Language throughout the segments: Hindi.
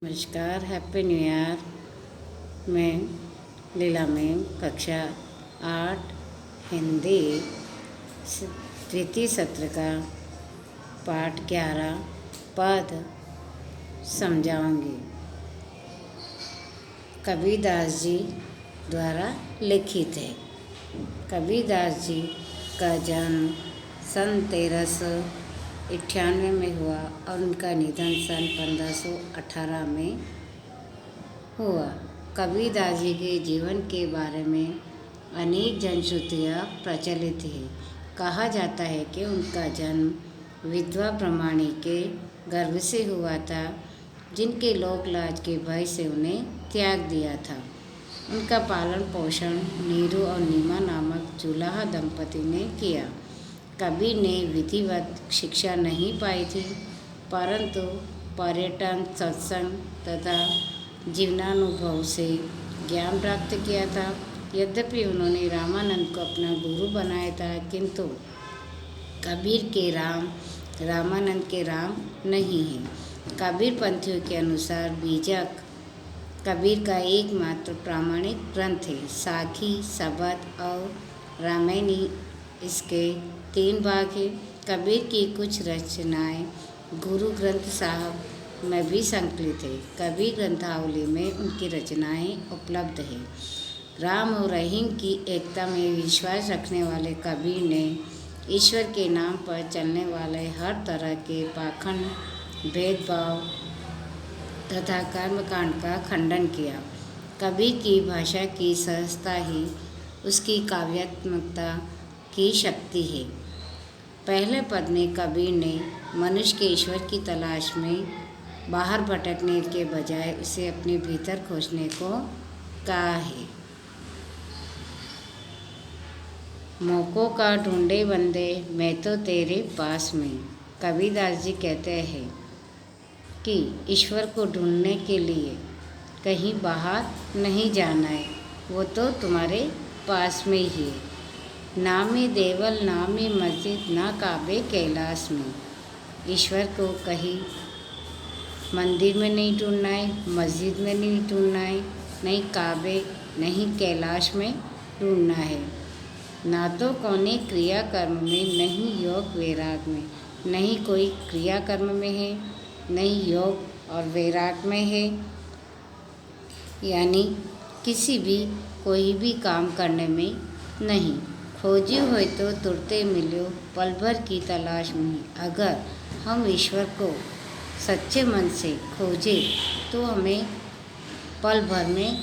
नमस्कार, हैप्पी न्यू ईयर। मैं लीला मैम, कक्षा 8 हिंदी तृतीय सत्र का पाठ 11 पद समझाऊंगी। कबीरदास जी द्वारा लिखित है। कबीरदास जी का जन्म सन 1398 में हुआ और उनका निधन सन 1518 में हुआ। कबीरदास जी के जीवन के बारे में अनेक जनश्रुतियाँ प्रचलित हैं। कहा जाता है कि उनका जन्म विधवा ब्राह्मणी के गर्भ से हुआ था, जिनके लोक लाज के भय से उन्हें त्याग दिया था। उनका पालन पोषण नीरू और नीमा नामक जुलाहा दंपति ने किया। कबीर ने विधिवत शिक्षा नहीं पाई थी, परंतु पर्यटन, सत्संग तथा जीवनानुभव से ज्ञान प्राप्त किया था। यद्यपि उन्होंने रामानंद को अपना गुरु बनाया था, किंतु कबीर के राम रामानंद के राम नहीं हैं। कबीर पंथियों के अनुसार बीजक कबीर का एकमात्र प्रामाणिक ग्रंथ है। साखी, सबद और रामायणी इसके 3 भाग हैं। कबीर की कुछ रचनाएं गुरु ग्रंथ साहब में भी संकलित है। कबीर ग्रंथावली में उनकी रचनाएं उपलब्ध है। राम और रहीम की एकता में विश्वास रखने वाले कबीर ने ईश्वर के नाम पर चलने वाले हर तरह के पाखंड, भेदभाव तथा कर्मकांड का खंडन किया। कबीर की भाषा की सहजता ही उसकी काव्यात्मकता की शक्ति है। पहले पद में कबीर ने मनुष्य के ईश्वर की तलाश में बाहर भटकने के बजाय उसे अपने भीतर खोजने को कहा है। मौकों का ढूंढे बंदे मैं तो तेरे पास में। कबीरदास जी कहते हैं कि ईश्वर को ढूंढने के लिए कहीं बाहर नहीं जाना है, वो तो तुम्हारे पास में ही है। नामे देवल नामे मस्जिद ना काबे कैलाश में। ईश्वर को कहीं मंदिर में नहीं ढूंढना है, मस्जिद में नहीं ढूंढना है, नहीं काबे नहीं कैलाश में ढूंढना है। ना तो कोने क्रिया कर्म में, नहीं योग वैराग में। नहीं कोई क्रिया कर्म में है, नहीं योग और वैराग में है, यानी किसी भी कोई भी काम करने में नहीं। खोजियो होय तो तुरते मिलियो, पल भर की तलाश में। अगर हम ईश्वर को सच्चे मन से खोजें तो हमें पल भर में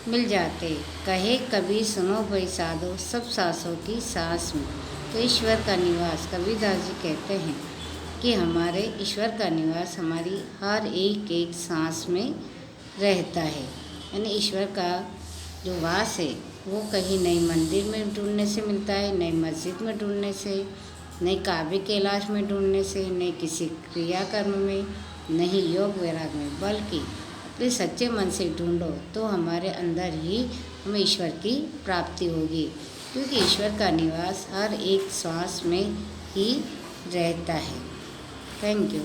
मिल जाते। कहे कबीर सुनो भाई साधो, सब सांसों की सांस में। तो ईश्वर का निवास, कबीरदास जी कहते हैं कि हमारे ईश्वर का निवास हमारी हर एक एक सांस में रहता है। यानी ईश्वर का जो वास है वो कहीं नहीं मंदिर में ढूंढने से मिलता है, नहीं मस्जिद में ढूंढने से, नहीं काबे कैलाश में ढूंढने से, नहीं किसी क्रिया कर्म में, नहीं योग वैराग में, बल्कि अपने सच्चे मन से ढूंढो तो हमारे अंदर ही हमें ईश्वर की प्राप्ति होगी, क्योंकि ईश्वर का निवास हर एक श्वास में ही रहता है। Thank you.